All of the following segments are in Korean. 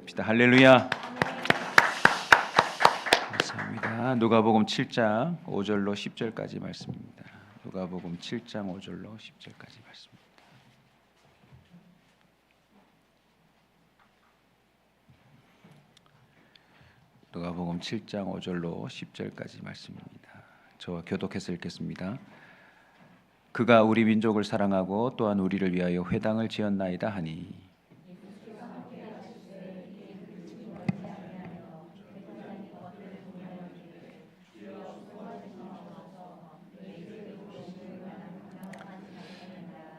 기도합시다. 할렐루야. 감사합니다. 누가복음 7장 5절로 10절까지 말씀입니다. 누가복음 7장 5절로 10절까지 말씀입니다. 누가복음 7장 5절로 10절까지 말씀입니다. 저와 교독해서 읽겠습니다. 그가 우리 민족을 사랑하고 또한 우리를 위하여 회당을 지었나이다 하니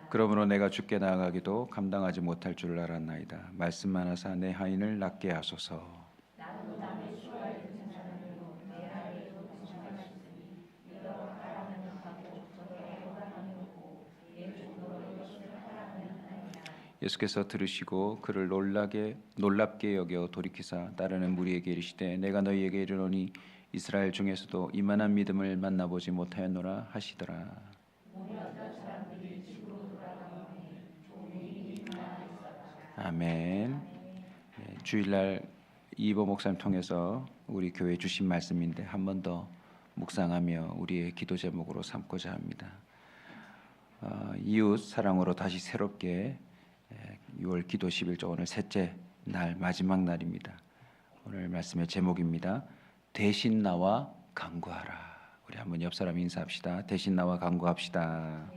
그러므로 내가 주께 나아가기도 감당하지 못할 줄 알았나이다. 말씀만 하사 내 하인을 낫게 하소서. 예수께서 들으시고 그를 놀랍게 여겨 돌이키사 따르는 무리에게 이르시되 내가 너희에게 이르노니 이스라엘 중에서도 이만한 믿음을 만나보지 못하였노라 하시더라. 아멘. 주일날 이보 목사님 통해서 우리 교회 주신 말씀인데 한 번 더 묵상하며 우리의 기도 제목으로 삼고자 합니다. 이웃 사랑으로 다시 새롭게 6월 기도 11조 오늘 셋째 날 마지막 날입니다. 오늘 말씀의 제목입니다. 대신 나와 간구하라. 우리 한번 옆 사람 인사합시다. 대신 나와 간구합시다.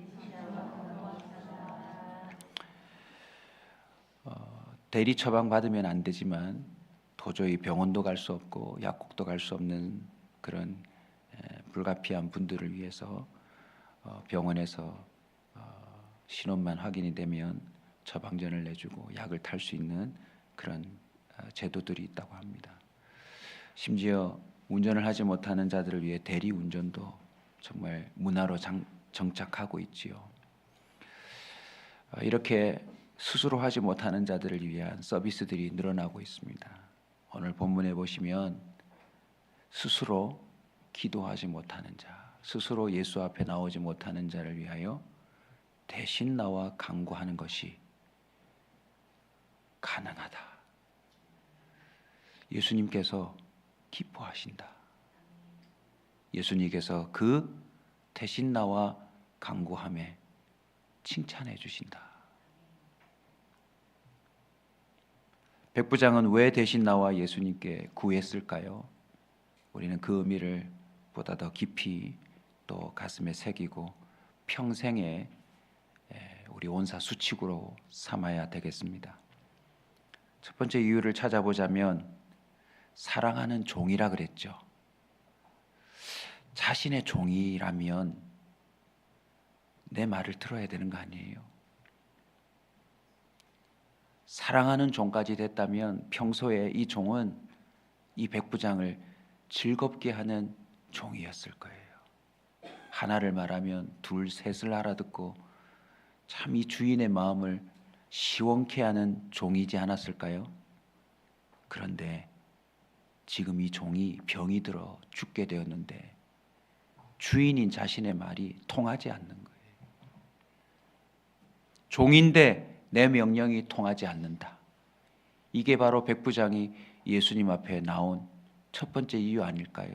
대리 처방 받으면 안 되지만 도저히 병원도 갈 수 없고 약국도 갈 수 없는 그런 불가피한 분들을 위해서 병원에서 신원만 확인이 되면 처방전을 내주고 약을 탈 수 있는 그런 제도들이 있다고 합니다. 심지어 운전을 하지 못하는 자들을 위해 대리 운전도 정말 문화로 정착하고 있지요. 이렇게 스스로 하지 못하는 자들을 위한 서비스들이 늘어나고 있습니다. 오늘 본문에 보시면 스스로 기도하지 못하는 자, 스스로 예수 앞에 나오지 못하는 자를 위하여 대신 나와 간구하는 것이 가능하다. 예수님께서 기뻐하신다. 예수님께서 그 대신 나와 간구함에 칭찬해 주신다. 백부장은 왜 대신 나와 예수님께 구했을까요? 우리는 그 의미를 보다 더 깊이 또 가슴에 새기고 평생에 우리 온사 수칙으로 삼아야 되겠습니다. 첫 번째 이유를 찾아보자면 사랑하는 종이라 그랬죠. 자신의 종이라면 내 말을 들어야 되는 거 아니에요? 사랑하는 종까지 됐다면 평소에 이 종은 이 백부장을 즐겁게 하는 종이었을 거예요. 하나를 말하면 둘, 셋을 알아듣고 참 이 주인의 마음을 시원케 하는 종이지 않았을까요? 그런데 지금 이 종이 병이 들어 죽게 되었는데 주인인 자신의 말이 통하지 않는 거예요. 종인데 내 명령이 통하지 않는다. 이게 바로 백부장이 예수님 앞에 나온 첫 번째 이유 아닐까요?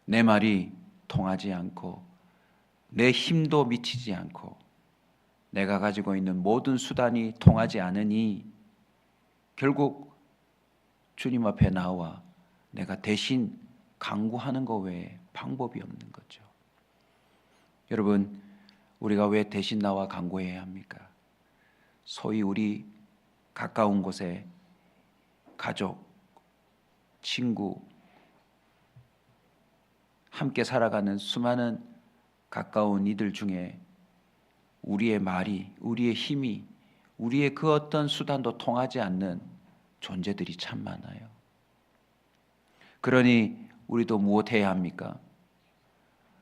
내 말이 통하지 않고 내 힘도 미치지 않고 내가 가지고 있는 모든 수단이 통하지 않으니 결국 주님 앞에 나와 내가 대신 간구하는 것 외에 방법이 없는 거죠. 여러분, 우리가 왜 대신 나와 간구해야 합니까? 소위 우리 가까운 곳에 가족, 친구, 함께 살아가는 수많은 가까운 이들 중에 우리의 말이, 우리의 힘이, 우리의 그 어떤 수단도 통하지 않는 존재들이 참 많아요. 그러니 우리도 무엇해야 합니까?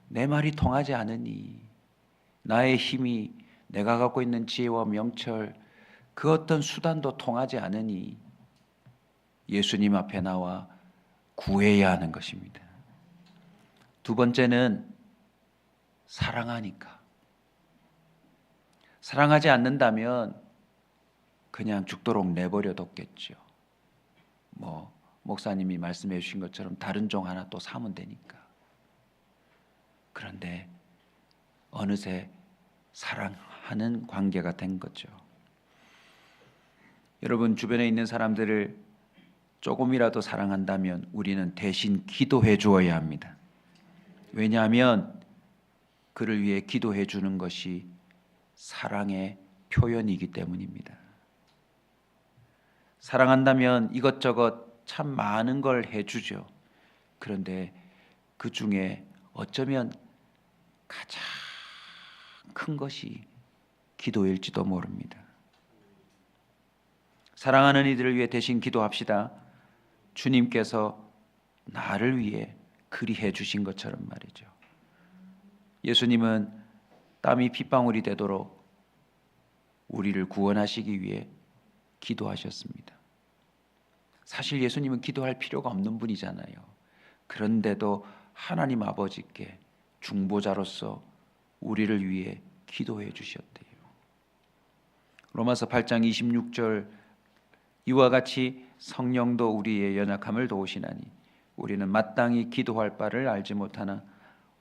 내 말이 통하지 않으니 나의 힘이, 내가 갖고 있는 지혜와 명철, 그 어떤 수단도 통하지 않으니 예수님 앞에 나와 구해야 하는 것입니다. 두 번째는 사랑하니까. 사랑하지 않는다면 그냥 죽도록 내버려뒀겠죠. 목사님이 말씀해 주신 것처럼 다른 종 하나 또 사면 되니까. 그런데 어느새 사랑하는 관계가 된 거죠. 여러분, 주변에 있는 사람들을 조금이라도 사랑한다면 우리는 대신 기도해 주어야 합니다. 왜냐하면 그를 위해 기도해 주는 것이 사랑의 표현이기 때문입니다. 사랑한다면 이것저것 참 많은 걸 해주죠. 그런데 그 중에 어쩌면 가장 큰 것이 기도일지도 모릅니다. 사랑하는 이들을 위해 대신 기도합시다. 주님께서 나를 위해 그리 해주신 것처럼 말이죠. 예수님은 땀이 핏방울이 되도록 우리를 구원하시기 위해 기도하셨습니다. 사실 예수님은 기도할 필요가 없는 분이잖아요. 그런데도 하나님 아버지께 중보자로서 우리를 위해 기도해 주셨대요. 로마서 8장 26절, 이와 같이 성령도 우리의 연약함을 도우시나니 우리는 마땅히 기도할 바를 알지 못하나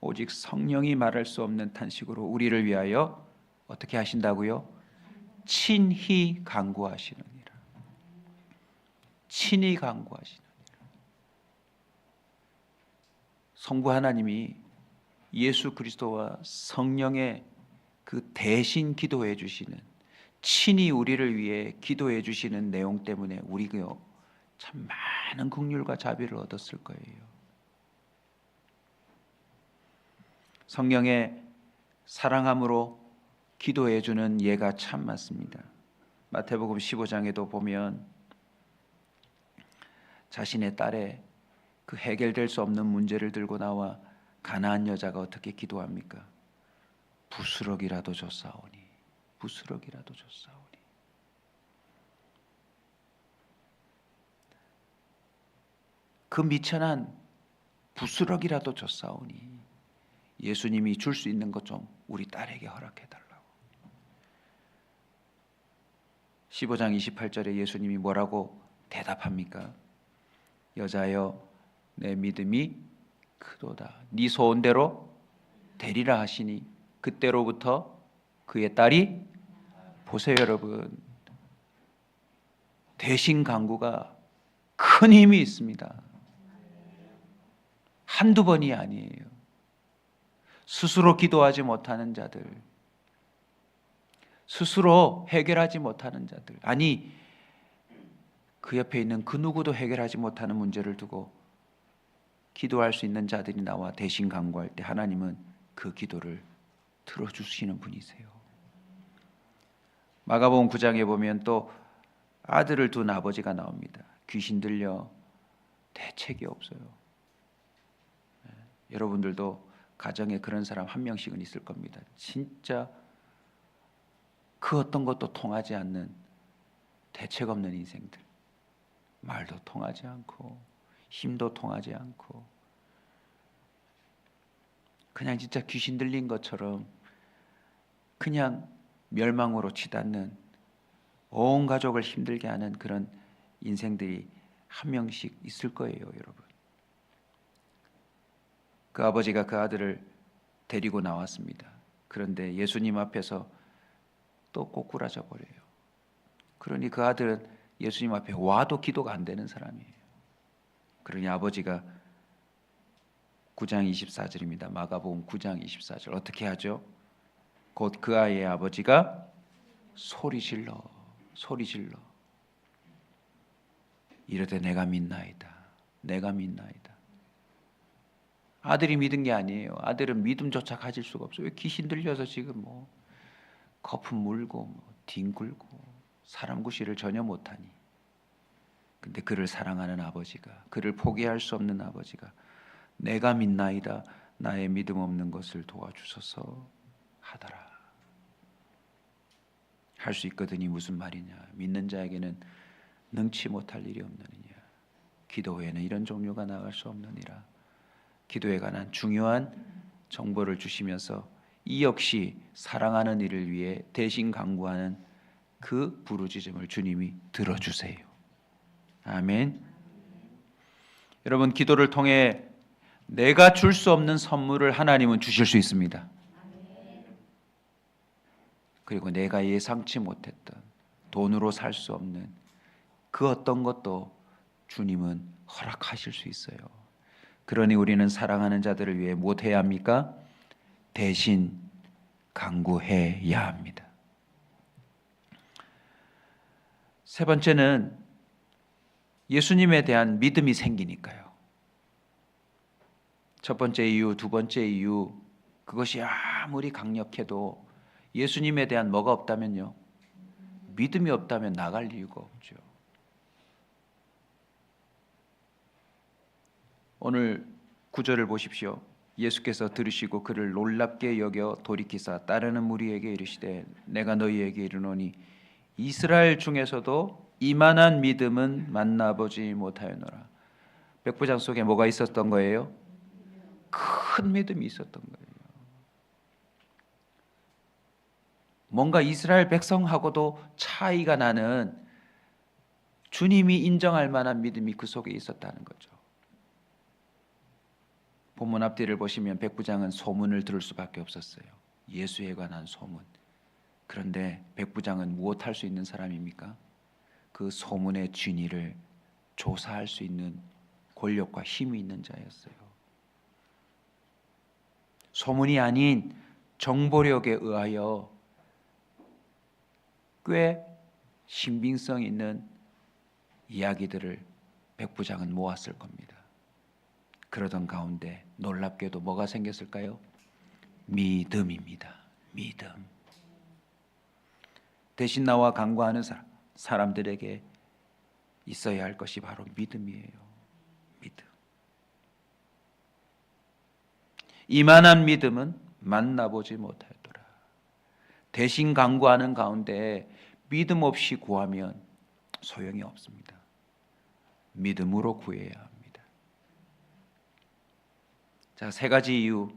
오직 성령이 말할 수 없는 탄식으로 우리를 위하여 어떻게 하신다고요? 친히 간구하시느니라. 친히 간구하시느니라. 성부 하나님이 예수 그리스도와 성령의 그 대신 기도해 주시는, 친히 우리를 위해 기도해 주시는 내용 때문에 우리가 참 많은 긍휼과 자비를 얻었을 거예요. 성령의 사랑함으로 기도해 주는 예가 참 많습니다. 마태복음 15장에도 보면 자신의 딸의 그 해결될 수 없는 문제를 들고 나와 가나안 여자가 어떻게 기도합니까? 부스럭이라도 줬사오니, 부스럭이라도 줬사오니. 그 미천한 부스럭이라도 줬사오니 예수님이 줄 수 있는 것 좀 우리 딸에게 허락해 달라고. 15장 28절에 예수님이 뭐라고 대답합니까? 여자여, 내 믿음이 크도다. 네 소원대로 되리라 하시니 그때로부터 그의 딸이, 보세요 여러분, 대신 간구가 큰 힘이 있습니다. 한두 번이 아니에요. 스스로 기도하지 못하는 자들, 스스로 해결하지 못하는 자들, 아니 그 옆에 있는 그 누구도 해결하지 못하는 문제를 두고 기도할 수 있는 자들이 나와 대신 간구할 때 하나님은 그 기도를 들어주시는 분이세요. 마가복음 9장에 보면 또 아들을 둔 아버지가 나옵니다. 귀신 들려 대책이 없어요. 여러분들도 가정에 그런 사람 한 명씩은 있을 겁니다. 진짜 그 어떤 것도 통하지 않는 대책 없는 인생들. 말도 통하지 않고 힘도 통하지 않고 그냥 진짜 귀신 들린 것처럼 그냥 멸망으로 치닫는, 온 가족을 힘들게 하는 그런 인생들이 한 명씩 있을 거예요, 여러분. 그 아버지가 그 아들을 데리고 나왔습니다. 그런데 예수님 앞에서 또 꼬꾸라져 버려요. 그러니 그 아들은 예수님 앞에 와도 기도가 안 되는 사람이에요. 그러니 아버지가 9장 24절입니다. 마가복음 9장 24절 어떻게 하죠? 곧 그 아이의 아버지가 소리질러 이르되 내가 믿나이다. 내가 믿나이다. 아들이 믿은 게 아니에요. 아들은 믿음조차 가질 수가 없어요. 귀신 들려서 지금 거품 물고 뒹굴고 사람 구실을 전혀 못하니. 근데 그를 사랑하는 아버지가, 그를 포기할 수 없는 아버지가 내가 믿나이다. 나의 믿음 없는 것을 도와주소서 하더라. 할 수 있거든이 무슨 말이냐. 믿는 자에게는 능치 못할 일이 없느니라. 기도 후에는 이런 종류가 나갈 수 없느니라. 기도에 관한 중요한 정보를 주시면서 이 역시 사랑하는 이를 위해 대신 간구하는 그 부르짖음을 주님이 들어주세요. 아멘. 여러분, 기도를 통해 내가 줄 수 없는 선물을 하나님은 주실 수 있습니다. 그리고 내가 예상치 못했던 돈으로 살 수 없는 그 어떤 것도 주님은 허락하실 수 있어요. 그러니 우리는 사랑하는 자들을 위해 무엇해야 합니까? 대신 간구해야 합니다. 세 번째는 예수님에 대한 믿음이 생기니까요. 첫 번째 이유, 두 번째 이유, 그것이 아무리 강력해도 예수님에 대한 뭐가 없다면요? 믿음이 없다면 나갈 이유가 없죠. 오늘 구절을 보십시오. 예수께서 들으시고 그를 놀랍게 여겨 돌이키사 따르는 무리에게 이르시되 내가 너희에게 이르노니 이스라엘 중에서도 이만한 믿음은 만나보지 못하였노라. 백부장 속에 뭐가 있었던 거예요? 큰 믿음이 있었던 거예요. 뭔가 이스라엘 백성하고도 차이가 나는 주님이 인정할 만한 믿음이 그 속에 있었다는 거죠. 본문 앞뒤를 보시면 백부장은 소문을 들을 수밖에 없었어요. 예수에 관한 소문. 그런데 백부장은 무엇할 수 있는 사람입니까? 그 소문의 진위를 조사할 수 있는 권력과 힘이 있는 자였어요. 소문이 아닌 정보력에 의하여 꽤 신빙성 있는 이야기들을 백부장은 모았을 겁니다. 그러던 가운데 놀랍게도 뭐가 생겼을까요? 믿음입니다. 믿음. 대신 나와 간구하는 사람들에게 있어야 할 것이 바로 믿음이에요. 믿음. 이만한 믿음은 만나보지 못하였더라. 대신 간구하는 가운데 믿음 없이 구하면 소용이 없습니다. 믿음으로 구해야 합니다. 자, 세 가지 이유.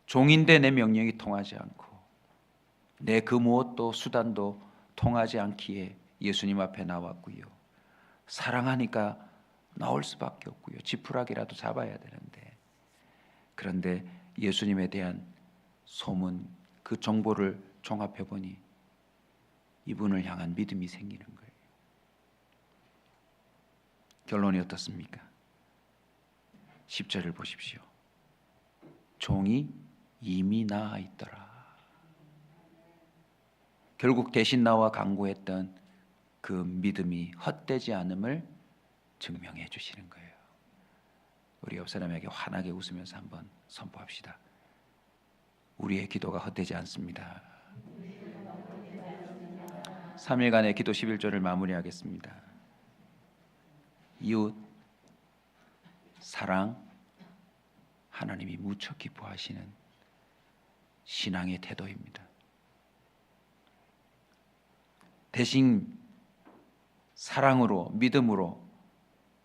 종인데 내 명령이 통하지 않고 내 그 무엇도 수단도 통하지 않기에 예수님 앞에 나왔고요. 사랑하니까 나올 수밖에 없고요. 지푸라기라도 잡아야 되는데 그런데 예수님에 대한 소문, 그 정보를 종합해 보니 이분을 향한 믿음이 생기는 거예요. 결론이 어떻습니까? 10절을 보십시오. 종이 이미 나아 있더라. 결국 대신 나와 간구했던 그 믿음이 헛되지 않음을 증명해 주시는 거예요. 우리 옆 사람에게 환하게 웃으면서 한번 선포합시다. 우리의 기도가 헛되지 않습니다. 3일간의 기도 11조를 마무리하겠습니다. 이웃, 사랑, 하나님이 무척 기뻐하시는 신앙의 태도입니다. 대신 사랑으로, 믿음으로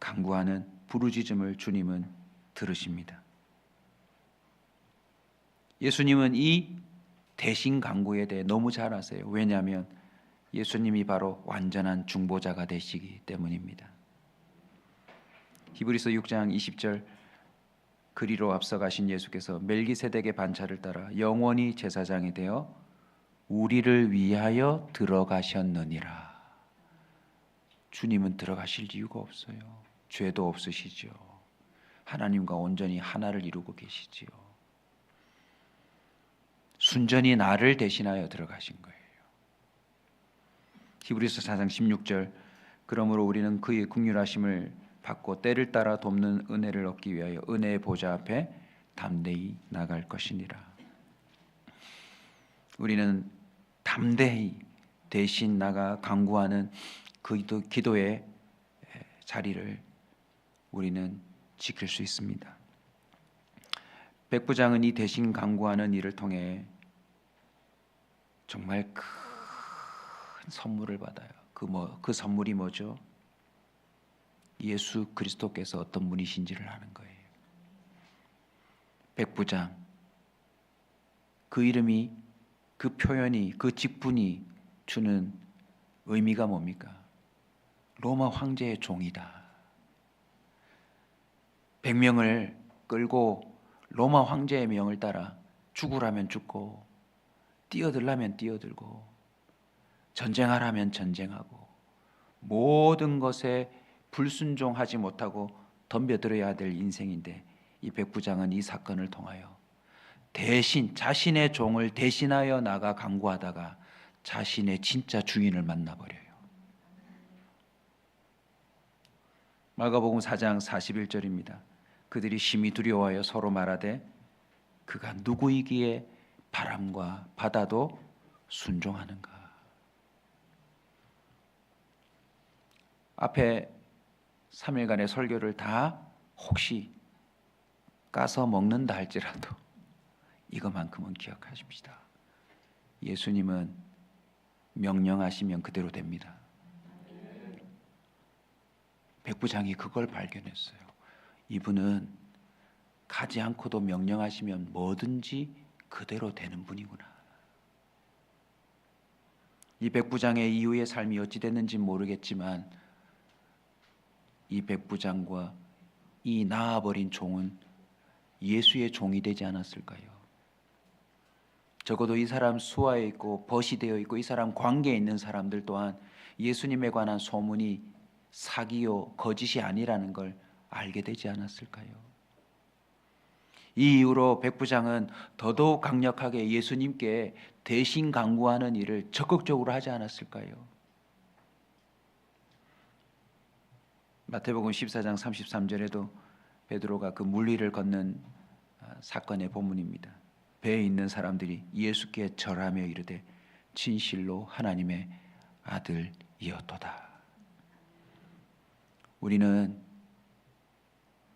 간구하는 부르짖음을 주님은 들으십니다. 예수님은 이 대신 간구에 대해 너무 잘 아세요. 왜냐하면 예수님이 바로 완전한 중보자가 되시기 때문입니다. 히브리서 6장 20절 그리로 앞서가신 예수께서 멜기세덱의 반차를 따라 영원히 제사장이 되어 우리를 위하여 들어가셨느니라. 주님은 들어가실 이유가 없어요. 죄도 없으시죠. 하나님과 온전히 하나를 이루고 계시지요. 순전히 나를 대신하여 들어가신 거예요. 히브리서 4장 16절 그러므로 우리는 그의 긍휼하심을 받고 때를 따라 돕는 은혜를 얻기 위하여 은혜의 보좌 앞에 담대히 나갈 것이니라. 우리는 담대히 대신 나가 간구하는 그 기도의 자리를 우리는 지킬 수 있습니다. 백부장은 이 대신 간구하는 일을 통해 정말 큰 선물을 받아요. 그 선물이 뭐죠? 예수 그리스도께서 어떤 분이신지를 아는 거예요. 백부장, 그 이름이, 그 표현이, 그 직분이 주는 의미가 뭡니까? 로마 황제의 종이다. 100명을 끌고 로마 황제의 명을 따라 죽으라면 죽고 뛰어들라면 뛰어들고 전쟁하라면 전쟁하고 모든 것에 불순종하지 못하고 덤벼들어야 될 인생인데, 이 백부장은 이 사건을 통하여 대신 자신의 종을 대신하여 나가 강구하다가 자신의 진짜 주인을 만나버려요. 마가복음 4장 41절입니다. 그들이 심히 두려워하여 서로 말하되 그가 누구이기에 바람과 바다도 순종하는가. 앞에 3일간의 설교를 다 혹시 까서 먹는다 할지라도 이것만큼은 기억하십시다. 예수님은 명령하시면 그대로 됩니다. 백부장이 그걸 발견했어요. 이분은 가지 않고도 명령하시면 뭐든지 그대로 되는 분이구나. 이 백부장의 이후의 삶이 어찌 됐는지 모르겠지만 이 백부장과 이 나아버린 종은 예수의 종이 되지 않았을까요? 적어도 이 사람 수하에 있고 벗이 되어 있고 이 사람 관계에 있는 사람들 또한 예수님에 관한 소문이 사기요 거짓이 아니라는 걸 알게 되지 않았을까요? 이 이후로 백부장은 더더욱 강력하게 예수님께 대신 강구하는 일을 적극적으로 하지 않았을까요? 마태복음 14장 33절에도 베드로가 그 물리를 걷는 사건의 본문입니다. 배에 있는 사람들이 예수께 절하며 이르되 진실로 하나님의 아들이었도다. 우리는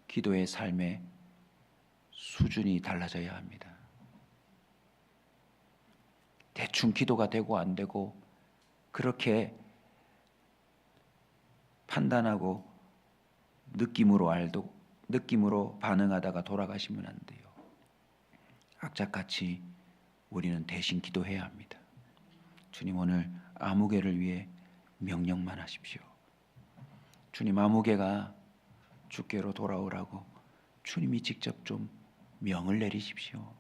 기도의 삶의 수준이 달라져야 합니다. 대충 기도가 되고 안 되고 그렇게 판단하고 느낌으로 반응하다가 돌아가시면 안 돼요. 악착같이 우리는 대신 기도해야 합니다. 주님, 오늘 아무개를 위해 명령만 하십시오. 주님, 아무개가 주께로 돌아오라고 주님이 직접 좀 명을 내리십시오.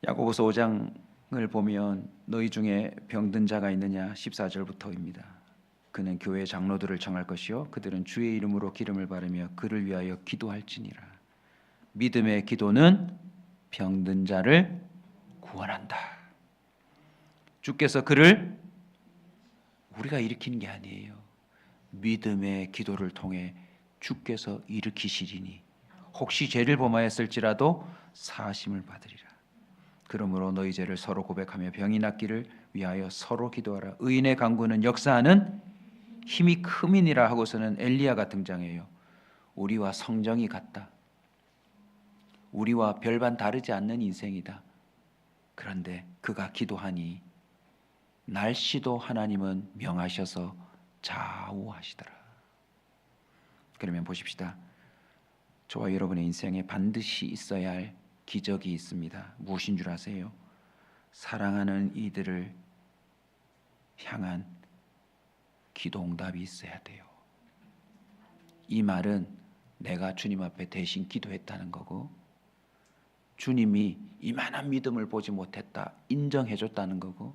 야고보서 5장을 보면 너희 중에 병든 자가 있느냐 14절부터입니다. 그는 교회 장로들을 청할 것이요 그들은 주의 이름으로 기름을 바르며 그를 위하여 기도할지니라. 믿음의 기도는 병든 자를 구원한다. 주께서 그를 우리가 일으키는 게 아니에요. 믿음의 기도를 통해 주께서 일으키시리니 혹시 죄를 범하였을지라도 사하심을 받으리라. 그러므로 너희 죄를 서로 고백하며 병이 낫기를 위하여 서로 기도하라. 의인의 간구는 역사하는 힘이 크민이라 하고서는 엘리야가 등장해요. 우리와 성정이 같다. 우리와 별반 다르지 않는 인생이다. 그런데 그가 기도하니 날씨도 하나님은 명하셔서 좌우하시더라. 그러면 보십시다. 저와 여러분의 인생에 반드시 있어야 할 기적이 있습니다. 무엇인 줄 아세요? 사랑하는 이들을 향한 기도응답이 있어야 돼요. 이 말은 내가 주님 앞에 대신 기도했다는 거고 주님이 이만한 믿음을 보지 못했다 인정해 줬다는 거고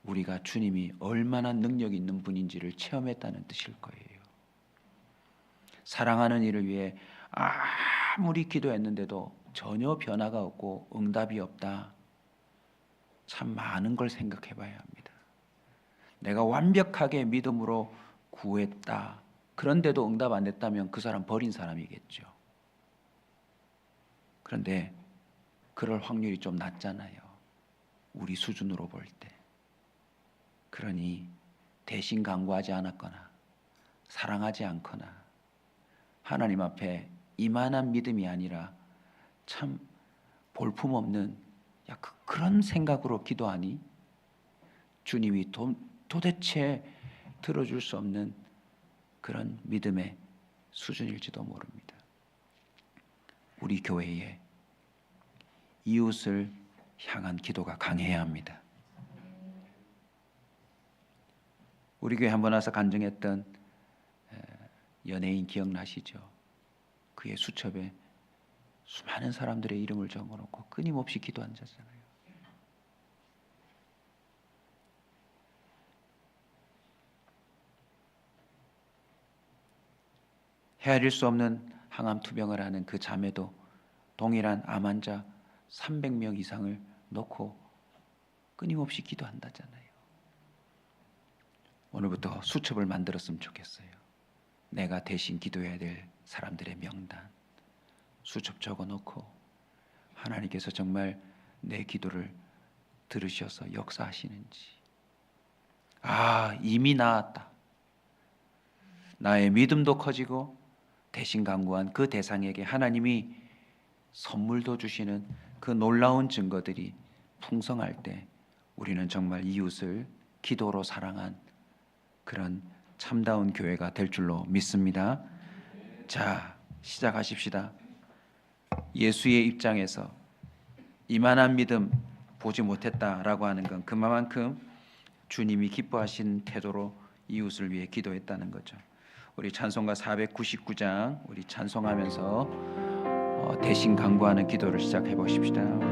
우리가 주님이 얼마나 능력 있는 분인지를 체험했다는 뜻일 거예요. 사랑하는 이를 위해 아무리 기도했는데도 전혀 변화가 없고 응답이 없다. 참 많은 걸 생각해 봐야 합니다. 내가 완벽하게 믿음으로 구했다. 그런데도 응답 안 됐다면 그 사람 버린 사람이겠죠. 그런데 그럴 확률이 좀 낮잖아요. 우리 수준으로 볼 때. 그러니 대신 간구하지 않았거나 사랑하지 않거나 하나님 앞에 이만한 믿음이 아니라 참 볼품없는 그런 생각으로 기도하니 주님이 도대체 들어줄 수 없는 그런 믿음의 수준일지도 모릅니다. 우리 교회에 이웃을 향한 기도가 강해야 합니다. 우리 교회 한번 와서 간증했던 연예인 기억나시죠? 그의 수첩에 수많은 사람들의 이름을 적어놓고 끊임없이 기도한다잖아요. 헤아릴 수 없는 항암 투병을 하는 그 자매도 동일한 암 환자 300명 이상을 놓고 끊임없이 기도한다잖아요. 오늘부터 수첩을 만들었으면 좋겠어요. 내가 대신 기도해야 될 사람들의 명단 수첩 적어놓고 하나님께서 정말 내 기도를 들으셔서 역사하시는지, 이미 나았다, 나의 믿음도 커지고 대신 간구한 그 대상에게 하나님이 선물도 주시는 그 놀라운 증거들이 풍성할 때 우리는 정말 이웃을 기도로 사랑한 그런 참다운 교회가 될 줄로 믿습니다. 자, 시작하십시다. 예수의 입장에서 이만한 믿음 보지 못했다라고 하는 건 그만큼 주님이 기뻐하신 태도로 이웃을 위해 기도했다는 거죠. 우리 찬송가 499장 우리 찬송하면서 대신 간구하는 기도를 시작해 보십시다.